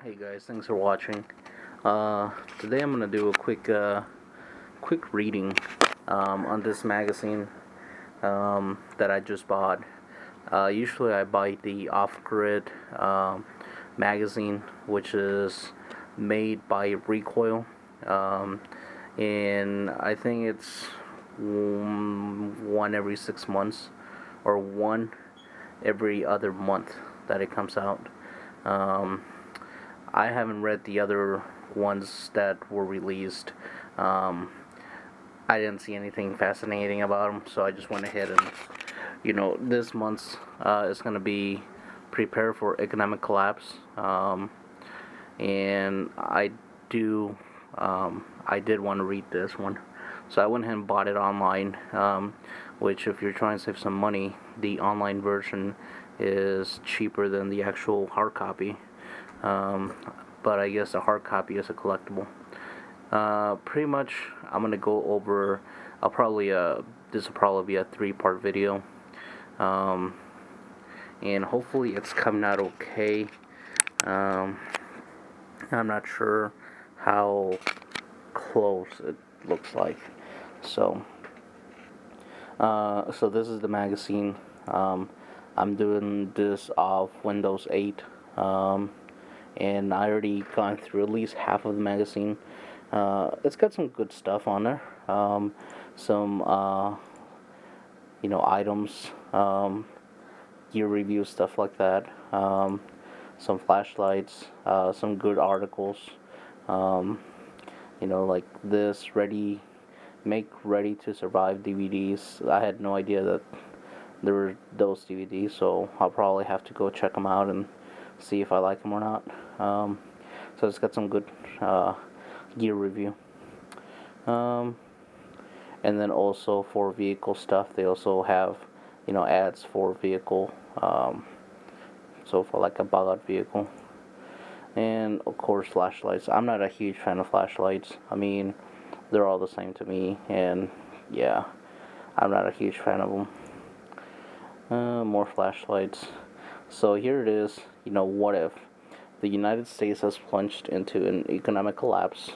Hey guys, thanks for watching. Today I'm gonna do a quick reading on this magazine that I just bought. Usually I buy the Off-Grid magazine, which is made by Recoil, and I think it's one every 6 months or one every other month that it comes out. Um, I haven't read the other ones that were released. Um, I didn't see anything fascinating about them, so I just went ahead and, this month's is going to be Prepare for Economic Collapse. And do, I did want to read this one. So I went ahead and bought it online, which, if you're trying to save some money, the online version is cheaper than the actual hard copy. Um, but I guess the hard copy is a collectible. Pretty much, I'm gonna go over. This will probably be a three-part video, um, and hopefully it's coming out okay. Um, I'm not sure how close it looks like. So, so this is the magazine. I'm doing this off Windows 8. And I already gone through at least half of the magazine. It's got some good stuff on there. Some items, gear review stuff like that. Some flashlights, some good articles. Like this make ready to survive DVDs. I had no idea that there were those DVDs, so I'll probably have to go check them out and see if I like them or not. So it's got some good gear review. And then also for vehicle stuff, they also have, ads for vehicle. So for like a bug vehicle. And of course flashlights. I'm not a huge fan of flashlights. I mean, they're all the same to me, and yeah, I'm not a huge fan of them. More flashlights. So here it is. What if the United States has plunged into an economic collapse?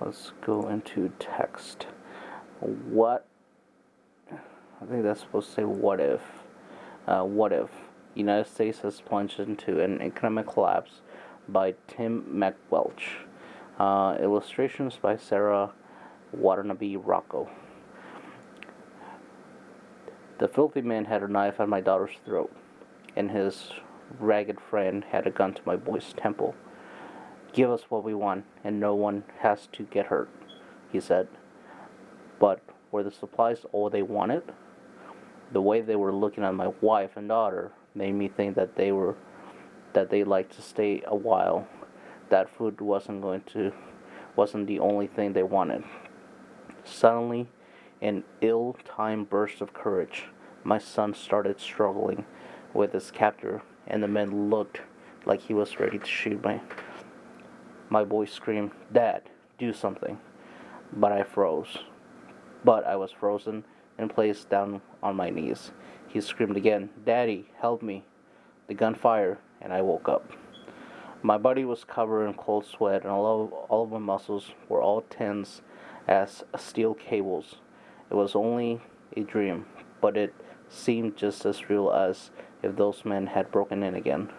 Let's go into text. What? I think that's supposed to say what if. What if the United States has plunged into an economic collapse, by Tim McWelch. Illustrations by Sarah Watanabe Rocco. The filthy man had a knife at my daughter's throat, and his ragged friend had a gun to my boy's temple. "Give us what we want, and no one has to get hurt," he said. But were the supplies all they wanted? The way they were looking at my wife and daughter made me think that they liked to stay a while. That food wasn't the only thing they wanted. Suddenly, an ill-timed burst of courage, my son started struggling with his captor, and the man looked like he was ready to shoot me. My boy screamed, "Dad, do something." But I was frozen and placed down on my knees. He screamed again, "Daddy, help me." The gun fired, and I woke up. My body was covered in cold sweat, and all of my muscles were all tense as steel cables. It was only a dream, but it seemed just as real as if those men had broken in again.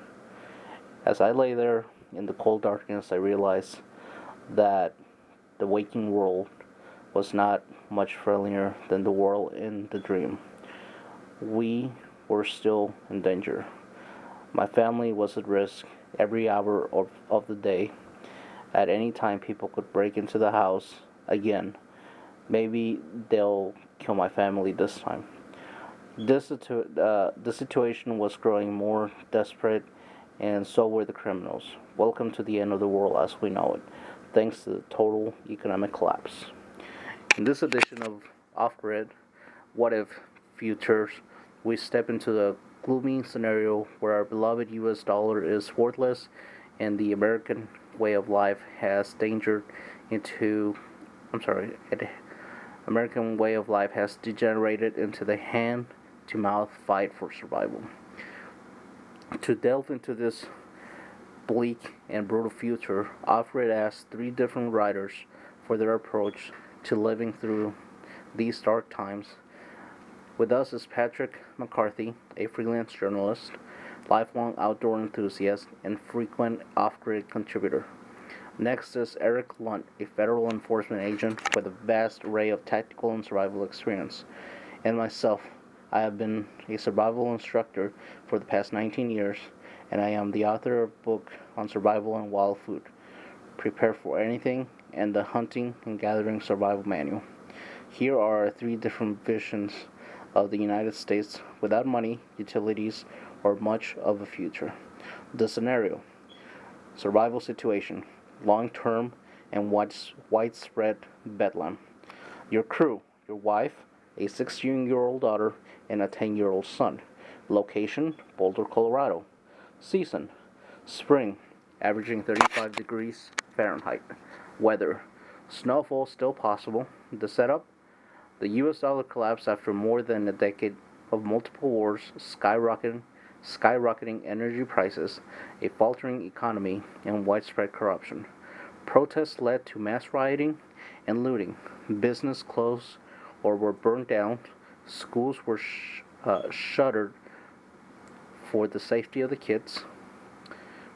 As I lay there in the cold darkness, I realized that the waking world was not much friendlier than the world in the dream. We were still in danger. My family was at risk every hour of the day. At any time, people could break into the house again. Maybe they'll kill my family this time. The situation was growing more desperate, and so were the criminals. Welcome to the end of the world as we know it, thanks to the total economic collapse. In this edition of Off-Grid, What If Futures, we step into the gloomy scenario where our beloved US dollar is worthless and the American way of life has American way of life has degenerated into the hand-to-mouth fight for survival. To delve into this bleak and brutal future, OFFGRID asked three different writers for their approach to living through these dark times. With us is Patrick McCarthy, a freelance journalist, lifelong outdoor enthusiast, and frequent off-grid contributor. Next is Eric Lunt, a federal enforcement agent with a vast array of tactical and survival experience. And myself, I have been a survival instructor for the past 19 years, and I am the author of a book on survival and wild food, Prepare for Anything, and the Hunting and Gathering Survival Manual. Here are three different visions of the United States without money, utilities, or much of a future. The scenario: survival situation, long-term and widespread bedlam. Your crew: your wife, a 16-year-old daughter, and a 10-year-old son. Location: Boulder, Colorado. Season: spring, averaging 35 degrees Fahrenheit. Weather: snowfall still possible. The setup: the US dollar collapsed after more than a decade of multiple wars, skyrocketing energy prices, a faltering economy, and widespread corruption. Protests led to mass rioting and looting. Business closed or were burned down. Schools were shuttered for the safety of the kids.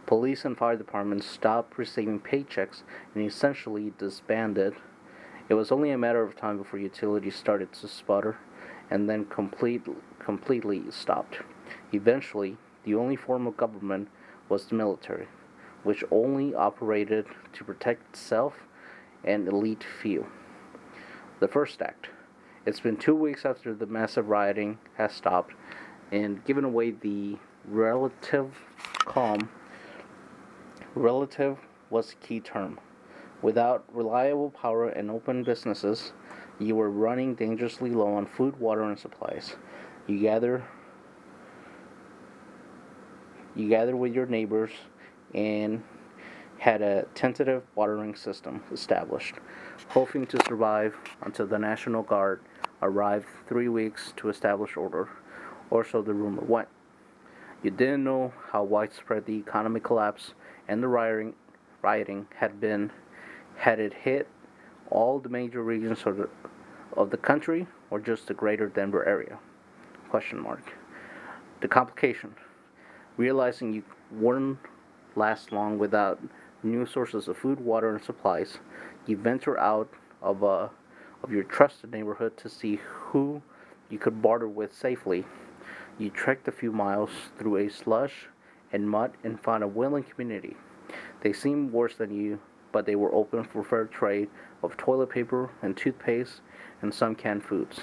Police and fire departments stopped receiving paychecks and essentially disbanded. It was only a matter of time before utilities started to sputter and then completely stopped. Eventually, the only form of government was the military, which only operated to protect itself and elite few. The first act. It's been 2 weeks after the massive rioting has stopped, and given away the relative calm. Relative was the key term. Without reliable power and open businesses, you were running dangerously low on food, water, and supplies. You gather with your neighbors and had a tentative watering system established, hoping to survive until the National Guard arrived 3 weeks to establish order, or so the rumor went. You didn't know how widespread the economic collapse and the rioting had been. Had it hit all the major regions of the country, or just the greater Denver area? Question mark. The complication: realizing you wouldn't last long without new sources of food, water, and supplies, you venture out of your trusted neighborhood to see who you could barter with safely. You trekked a few miles through a slush and mud and found a willing community. They seemed worse than you, but they were open for fair trade of toilet paper and toothpaste and some canned foods.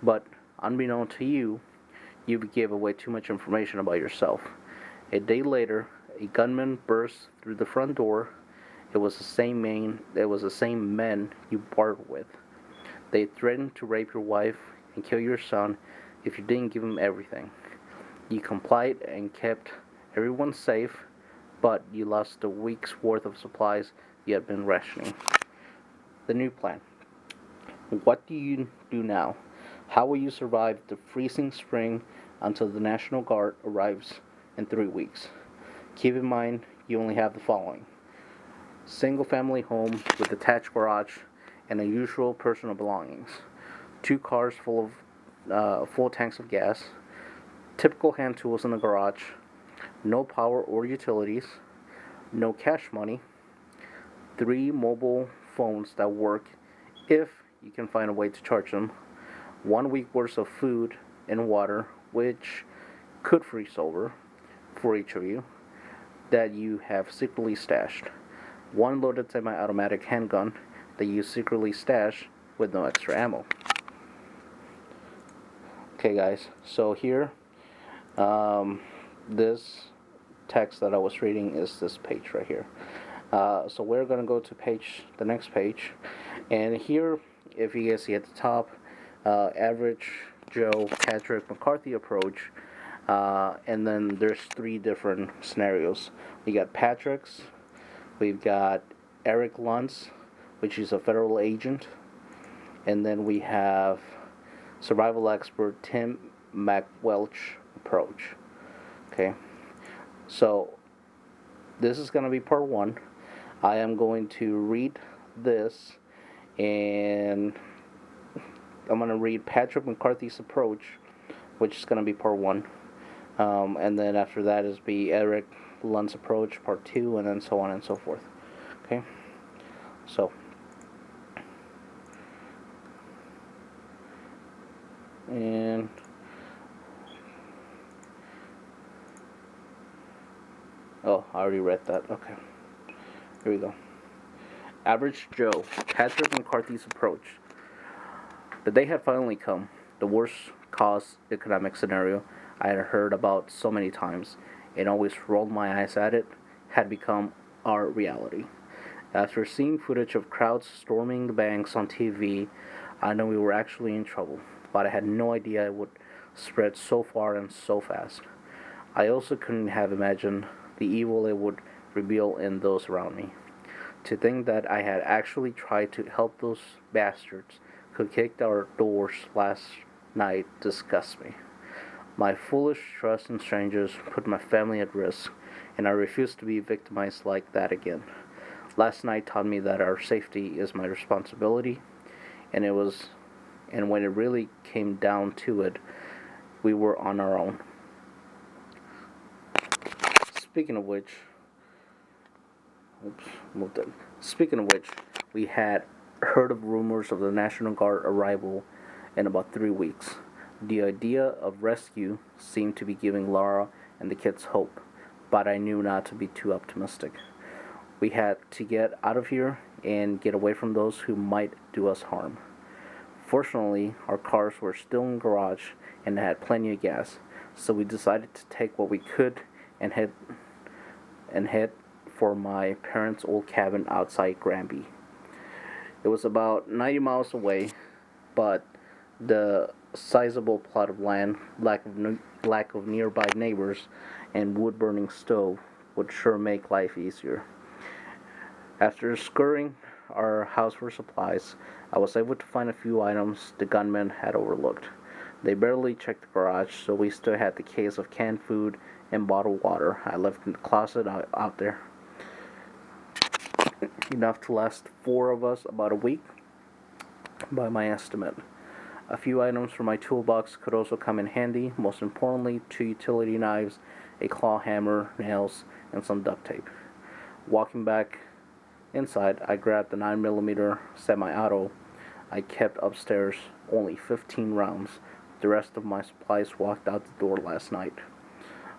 But unbeknown to you, you gave away too much information about yourself. A day later, a gunman burst through the front door. It was the same men you bartered with. They threatened to rape your wife and kill your son if you didn't give them everything. You complied and kept everyone safe, but you lost a week's worth of supplies you had been rationing. The new plan. What do you do now? How will you survive the freezing spring until the National Guard arrives in 3 weeks? Keep in mind, you only have the following: single-family home with attached garage and unusual personal belongings, 2 cars full tanks of gas, typical hand tools in the garage, no power or utilities, no cash money, 3 mobile phones that work if you can find a way to charge them, 1 week worth of food and water, which could freeze over for each of you, that you have secretly stashed, 1 loaded semi-automatic handgun that you secretly stash with no extra ammo. Okay guys, so here, this text that I was reading is this page right here. So we're going to go to the next page, and here, if you guys see at the top, average Joe Patrick McCarthy approach, and then there's 3 different scenarios. We got Patrick's, we've got Eric Lunt's, which is a federal agent, and then we have survival expert Tim McWelch approach. Okay, So this is going to be part one. I am going to read this, and I'm going to read Patrick McCarthy's approach, which is going to be part one. And then after that is be Eric Lund's approach, part two, and then so on and so forth. Okay? So, and oh, I already read that. Okay. Here we go. Average Joe, Patrick McCarthy's approach. The day had finally come. The worst cost economic scenario I had heard about so many times and always rolled my eyes at it had become our reality. After seeing footage of crowds storming the banks on TV, I knew we were actually in trouble, but I had no idea it would spread so far and so fast. I also couldn't have imagined the evil it would reveal in those around me. To think that I had actually tried to help those bastards who kicked our doors last night disgusts me. My foolish trust in strangers put my family at risk, and I refuse to be victimized like that again. Last night taught me that our safety is my responsibility, and when it really came down to it, we were on our own. Speaking of which, we had heard of rumors of the National Guard arrival in about 3 weeks. The idea of rescue seemed to be giving Laura and the kids hope, but I knew not to be too optimistic. We had to get out of here and get away from those who might do us harm. Fortunately, our cars were still in the garage and had plenty of gas, so we decided to take what we could and head for my parents' old cabin outside Granby. It was about 90 miles away, but the sizable plot of land, lack of nearby neighbors, and wood-burning stove would sure make life easier. After scouring our house for supplies, I was able to find a few items the gunmen had overlooked. They barely checked the garage, so we still had the case of canned food and bottled water I left in the closet out there. Enough to last 4 of us about a week, by my estimate. A few items from my toolbox could also come in handy, most importantly 2 utility knives, a claw hammer, nails, and some duct tape. Walking back inside, I grabbed the 9mm semi-auto I kept upstairs, only 15 rounds. The rest of my supplies walked out the door last night.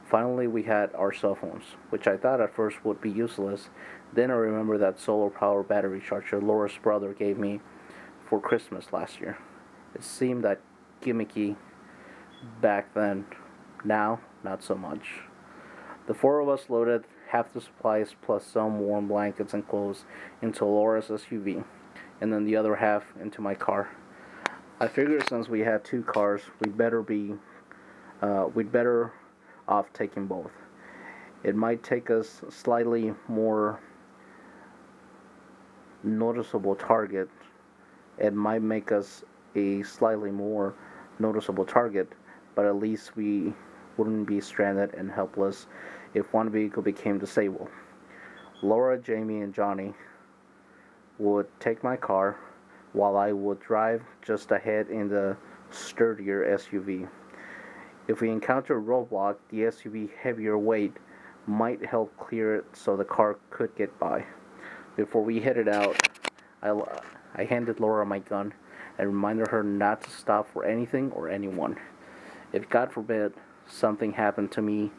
Finally, we had our cell phones, which I thought at first would be useless. Then I remembered that solar power battery charger Laura's brother gave me for Christmas last year. It seemed that gimmicky back then. Now, not so much. The 4 of us loaded half the supplies plus some warm blankets and clothes into Laura's SUV, and then the other half into my car. I figured since we had 2 cars, we'd better off taking both. It might take us slightly more noticeable target. It might make us a slightly more noticeable target, but at least we wouldn't be stranded and helpless if one vehicle became disabled. Laura, Jamie, and Johnny would take my car, while I would drive just ahead in the sturdier SUV. If we encounter a roadblock, the SUV heavier weight might help clear it so the car could get by. Before we headed out, I handed Laura my gun and reminded her not to stop for anything or anyone. If God forbid something happened to me,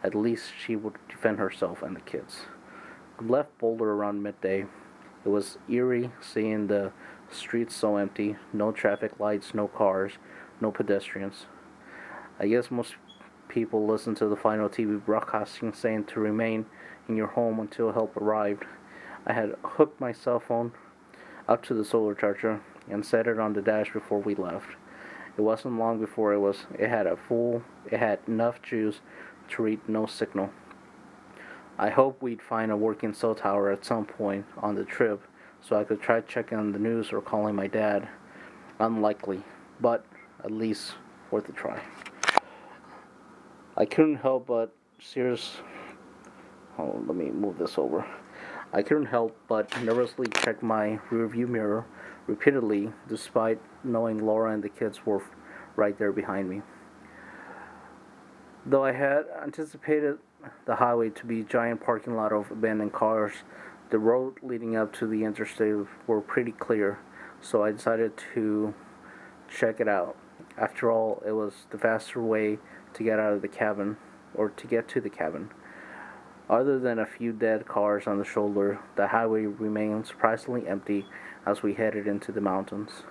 at least she would defend herself and the kids. We left Boulder around midday. It was eerie seeing the streets so empty, no traffic lights, no cars, no pedestrians. I guess most people listen to the final TV broadcasting saying to remain in your home until help arrived. I had hooked my cell phone up to the solar charger and set it on the dash before we left. It wasn't long before it had enough juice to read no signal. I hoped we'd find a working cell tower at some point on the trip so I could try checking on the news or calling my dad. Unlikely, but at least worth a try. I couldn't help but Oh, let me move this over. I couldn't help but nervously check my rearview mirror repeatedly, despite knowing Laura and the kids were right there behind me. Though I had anticipated the highway to be a giant parking lot of abandoned cars, the road leading up to the interstate were pretty clear, so I decided to check it out. After all, it was the faster way to get out of the cabin, or to get to the cabin. Other than a few dead cars on the shoulder, the highway remained surprisingly empty as we headed into the mountains.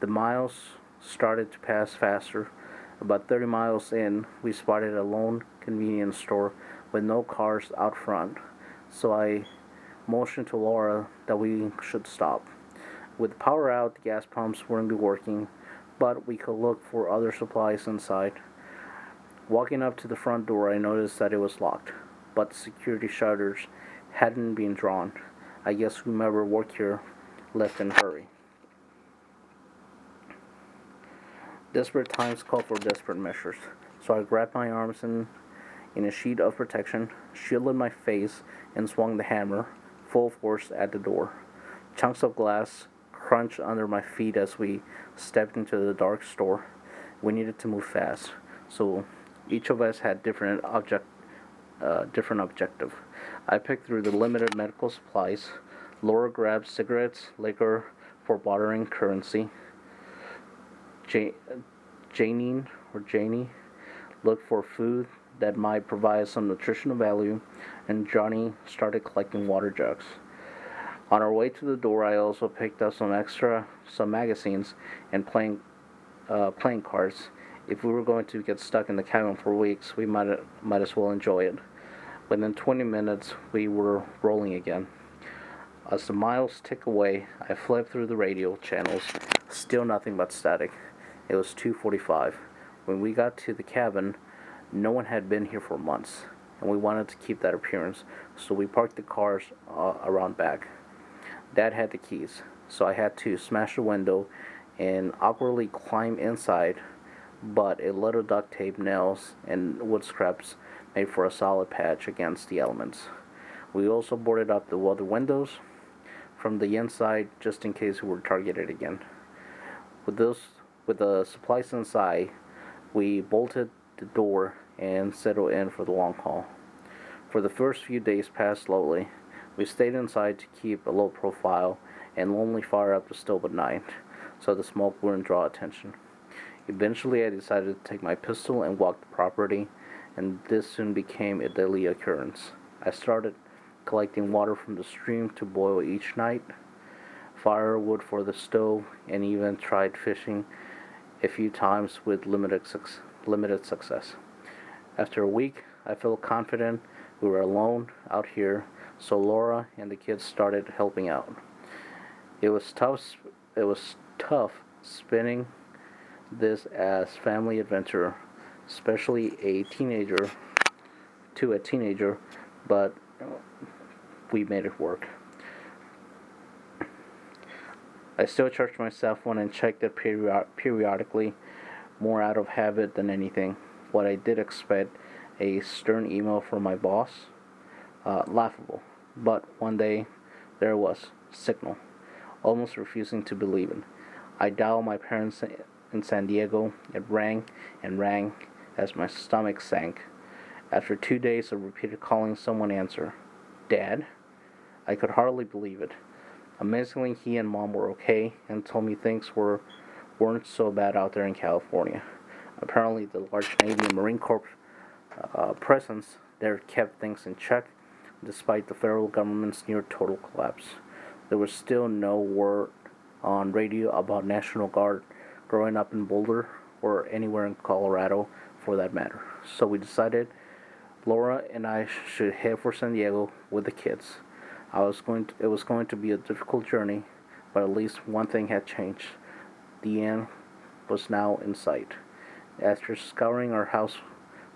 The miles started to pass faster. About 30 miles in, we spotted a lone convenience store with no cars out front, so I motioned to Laura that we should stop. With the power out, the gas pumps weren't working, but we could look for other supplies inside. Walking up to the front door, I noticed that it was locked, but the security shutters hadn't been drawn. I guess whomever worked here left in a hurry. Desperate times call for desperate measures, so I grabbed my arms in a sheet of protection, shielded my face, and swung the hammer, full force, at the door. Chunks of glass crunched under my feet as we stepped into the dark store. We needed to move fast, so each of us had different objective. I picked through the limited medical supplies. Laura grabbed cigarettes, liquor for bartering currency. Janie looked for food that might provide some nutritional value, and Johnny started collecting water jugs. On our way to the door, I also picked up some magazines and playing cards. If we were going to get stuck in the cabin for weeks, we might as well enjoy it. Within 20 minutes, we were rolling again. As the miles tick away, I flipped through the radio channels. Still nothing but static. It was 2:45. When we got to the cabin, no one had been here for months, and we wanted to keep that appearance, so we parked the cars around back. Dad had the keys, so I had to smash the window and awkwardly climb inside, but a little duct tape, nails, and wood scraps made for a solid patch against the elements. We also boarded up the other windows from the inside just in case we were targeted again. With the supplies inside, we bolted the door and settled in for the long haul. For the first few days passed slowly. We stayed inside to keep a low profile and only fire up the stove at night, so the smoke wouldn't draw attention. Eventually, I decided to take my pistol and walk the property, and this soon became a daily occurrence. I started collecting water from the stream to boil each night, firewood for the stove, and even tried fishing a few times with limited success. After a week, I felt confident we were alone out here, so Laura and the kids started helping out. It was tough spinning this as family adventure, especially a teenager, but we made it work. I still charge my cell phone and checked it periodically, more out of habit than anything. What I did expect, a stern email from my boss, laughable. But one day, there it was, Signal, almost refusing to believe it. I dialed my parents in San Diego. It rang and rang as my stomach sank. After 2 days of repeated calling, someone answered. Dad? I could hardly believe it. Amazingly, he and Mom were okay and told me things weren't so bad out there in California. Apparently, the large Navy and Marine Corps presence there kept things in check, despite the federal government's near total collapse. There was still no word on radio about National Guard growing up in Boulder or anywhere in Colorado for that matter. So we decided Laura and I should head for San Diego with the kids. It was going to be a difficult journey, but at least one thing had changed. The end was now in sight. After scouring our house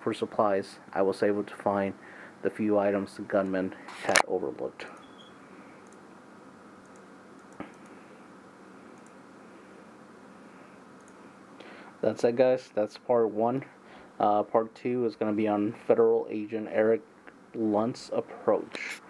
for supplies, I was able to find the few items the gunman had overlooked. That's it, guys. That's part one. Part two is going to be on federal agent Eric Lunt's approach.